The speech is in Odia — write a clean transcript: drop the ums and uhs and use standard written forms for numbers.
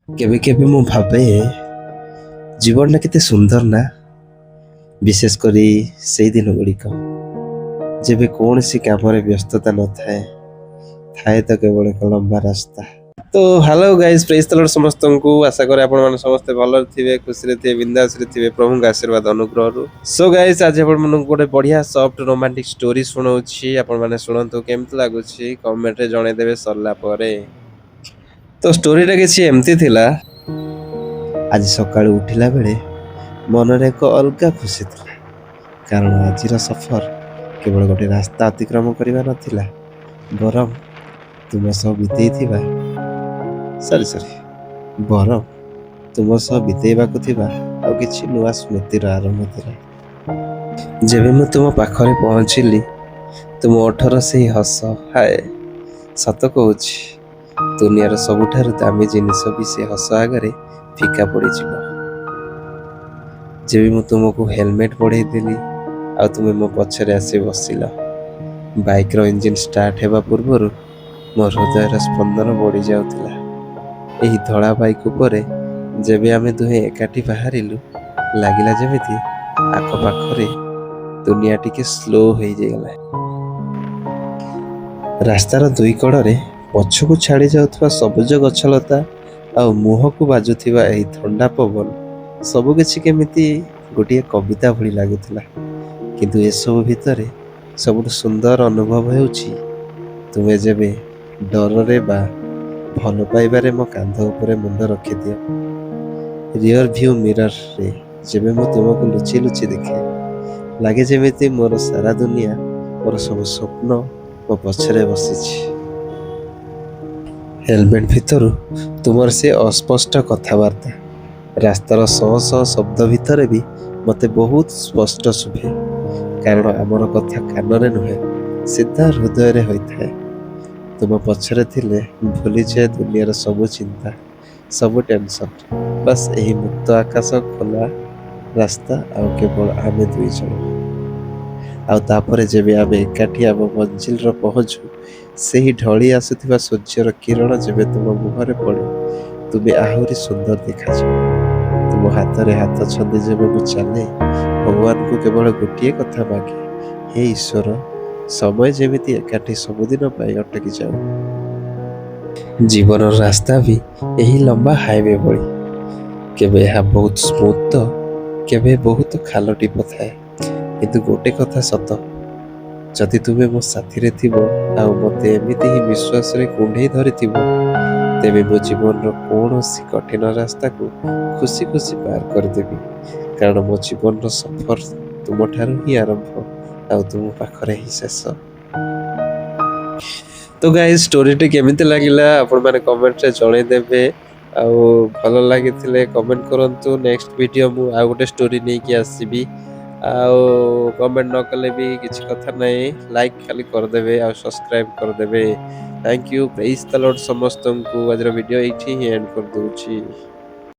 କେବେ କେବେ ମୁଁ ଭାବେ ଜୀବନଟା କେତେ ସୁନ୍ଦର ନା, ବିଶେଷ କରି ସେଇ ଦିନ ଗୁଡ଼ିକ ଯେବେ କୌଣସି କାମରେ ବ୍ୟସ୍ତତା ନଥାଏ, ଥାଏ ତ କେବଳ ଏକ ଲମ୍ବା ରାସ୍ତା। ତ ହ୍ୟାଲୋ ଗାଇସ୍, ପ୍ରେଜ୍ ଦ ଲର୍ଡ ସମସ୍ତଙ୍କୁ। ଆଶା କରେ ଆପଣମାନେ ସମସ୍ତେ ଭଲରେ ଥିବେ, ଖୁସିରେ ଥିବେ, ବିନ୍ଦାସରେ ଥିବେ ପ୍ରଭୁଙ୍କ ଆଶୀର୍ବାଦ ଅନୁଗ୍ରହରୁ। ସୋ ଗାଇସ୍, ଆଜି ଆପଣମାନଙ୍କୁ ଗୋଟେ ବଢିଆ ସଫ୍ଟ ରୋମାଣ୍ଟିକ ଷ୍ଟୋରି ଶୁଣଉଛି। ଆପଣମାନେ ଶୁଣନ୍ତୁ, କେମିତି ଲାଗୁଛି କମେଣ୍ଟରେ ଜଣେଇଦେବେ ସରିଲା ପରେ। ତ ଷ୍ଟୋରିଟା କିଛି ଏମିତି ଥିଲା। ଆଜି ସକାଳୁ ଉଠିଲା ବେଳେ ମନରେ ଏକ ଅଲଗା ଖୁସି ଥିଲା, କାରଣ ଆଜିର ସଫର କେବଳ ଗୋଟେ ରାସ୍ତା ଅତିକ୍ରମ କରିବା ନଥିଲା, ବରଂ ତୁମ ସହ ବିତେଇଥିବା ବରଂ ତୁମ ସହ ବିତେଇବାକୁ ଥିବା ଆଉ କିଛି ନୂଆ ସ୍ମୃତିର ଆରମ୍ଭ ଥିଲା। ଯେବେ ମୁଁ ତୁମ ପାଖରେ ପହଞ୍ଚିଲି, ତୁମ ଓଠର ସେହି ହସ, ହାୟ ସତ କହୁଛି, ଦୁନିଆର ସବୁଠାରୁ ଦାମୀ ଜିନିଷ ବି ସେ ହସ ଆଗରେ ଫିକା ପଡ଼ିଯିବ। ଯେବେ ମୁଁ ତୁମକୁ ହେଲମେଟ୍ ବଢ଼େଇ ଦେଲି ଆଉ ତୁମେ ମୋ ପଛରେ ଆସି ବସିଲ, ବାଇକ୍ର ଇଞ୍ଜିନ୍ ଷ୍ଟାର୍ଟ ହେବା ପୂର୍ବରୁ ମୋ ହୃଦୟର ସ୍ପନ୍ଦନ ବଢ଼ି ଯାଉଥିଲା। ଏହି ଧଳା ବାଇକ୍ ଉପରେ ଯେବେ ଆମେ ଦୁହେଁ ଏକାଠି ବାହାରିଲୁ, ଲାଗିଲା ଯେମିତି ଆଖପାଖରେ ଦୁନିଆ ଟିକେ ସ୍ଲୋ ହେଇଯାଇଗଲା। ରାସ୍ତାର ଦୁଇ କଡ଼ରେ ପଛକୁ ଛାଡ଼ି ଯାଉଥିବା ସବୁଜ ଗଛଲତା ଆଉ ମୁହଁକୁ ବାଜୁଥିବା ଏହି ଥଣ୍ଡା ପବନ, ସବୁକିଛି କେମିତି ଗୋଟିଏ କବିତା ଭଳି ଲାଗୁଥିଲା। କିନ୍ତୁ ଏସବୁ ଭିତରେ ସବୁଠୁ ସୁନ୍ଦର ଅନୁଭବ ହେଉଛି ତୁମେ ଯେବେ ଡରରେ ବା ଭଲ ପାଇବାରେ ମୋ କାନ୍ଧ ଉପରେ ମୁଣ୍ଡ ରଖିଦିଅ। ରିୟର ଭ୍ୟୁ ମିରରରେ ଯେବେ ମୁଁ ତୁମକୁ ଲୁଚି ଲୁଚି ଦେଖେ, ଲାଗେ ଯେମିତି ମୋର ସାରା ଦୁନିଆ, ମୋର ସବୁ ସ୍ୱପ୍ନ ମୋ ପଛରେ ବସିଛି। ହେଲମେଟ୍ ଭିତରୁ ତୁମର ସେ ଅସ୍ପଷ୍ଟ କଥାବାର୍ତ୍ତା ରାସ୍ତାର ଶହ ଶହ ଶବ୍ଦ ଭିତରେ ବି ମୋତେ ବହୁତ ସ୍ପଷ୍ଟ ଶୁଭେ, କାରଣ ଆମର କଥା କାନରେ ନୁହେଁ, ସିଧା ହୃଦୟରେ ହୋଇଥାଏ। ତୁମ ପଛରେ ଥିଲେ ଭୁଲିଯାଏ ଦୁନିଆର ସବୁ ଚିନ୍ତା, ସବୁ ଟେନସନ୍। ବାସ୍ ଏହି ମୁକ୍ତ ଆକାଶ, ଖୋଲା ରାସ୍ତା ଆଉ କେବଳ ଆମେ ଦୁଇ ଜଣ। ଆଉ ତାପରେ ଯେବେ ଆମେ ଏକାଠି ଆମ ମଞ୍ଜିଲରେ ପହଞ୍ଚୁ, ସେହି ଢଳି ଆସୁଥିବା ସୂର୍ଯ୍ୟର କିରଣ ଯେବେ ତୁମ ମୁହଁରେ ପଡ଼େ, ତୁମେ ଆହୁରି ସୁନ୍ଦର ଦେଖାଯାଅ। ତୁମ ହାତରେ ହାତ ଛନ୍ଦି ଯେବେ ମୁଁ ଚାଲେ, ଭଗବାନଙ୍କୁ କେବଳ ଗୋଟିଏ କଥା ମାଗେ, ହେ ଈଶ୍ୱର, ସମୟ ଯେମିତି ଏକାଠି ସବୁଦିନ ପାଇଁ ଅଟକି ଯାଉ। ଜୀବନର ରାସ୍ତା ବି ଏହି ଲମ୍ବା ହାଇୱେ ଭଳି, କେବେ ଏହା ବହୁତ ସ୍ମୁଥ ତ କେବେ ବହୁତ ଖାଲ ଟିପ ଥାଏ। କିନ୍ତୁ ଗୋଟେ କଥା ସତ, ଯଦି ତୁମେ ମୋ ସାଥିରେ ଥିବ ଆଉ ମୋତେ ଏମିତି ହିଁ ବିଶ୍ୱାସରେ କୁଣ୍ଢେଇ ଧରିଥିବ, ତେବେ ମୋ ଜୀବନର କୌଣସି କଠିନ ରାସ୍ତାକୁ ଖୁସି ଖୁସି ପାର କରିଦେବି, କାରଣ ମୋ ଜୀବନର ସଫର ତୁମଠାରୁ ହିଁ ଆରମ୍ଭ ଆଉ ତୁମ ପାଖରେ ହିଁ ଶେଷ। ତ ଗାଇସ୍, ଷ୍ଟୋରିଟି କେମିତି ଲାଗିଲା ଆପଣମାନେ କମେଣ୍ଟରେ ଜଣେଇଦେବେ। ଆଉ ଭଲ ଲାଗିଥିଲେ କମେଣ୍ଟ କରନ୍ତୁ। ନେକ୍ସଟ ଭିଡ଼ିଓ ମୁଁ ଆଉ ଗୋଟେ ଷ୍ଟୋରି ନେଇକି ଆସିବି। ଆଉ କମେଣ୍ଟ ନ କଲେ ବି କିଛି କଥା ନାହିଁ, ଲାଇକ୍ ଖାଲି କରିଦେବେ ଆଉ ସବସ୍କ୍ରାଇବ୍ କରିଦେବେ। ଥ୍ୟାଙ୍କ ୟୁ, ପ୍ରେଜ୍ ଦ ଲର୍ଡ ସମସ୍ତଙ୍କୁ। ଆଜିର ଭିଡ଼ିଓ ଏଇଠି ହିଁ ଏଣ୍ଡ କରିଦେଉଛି।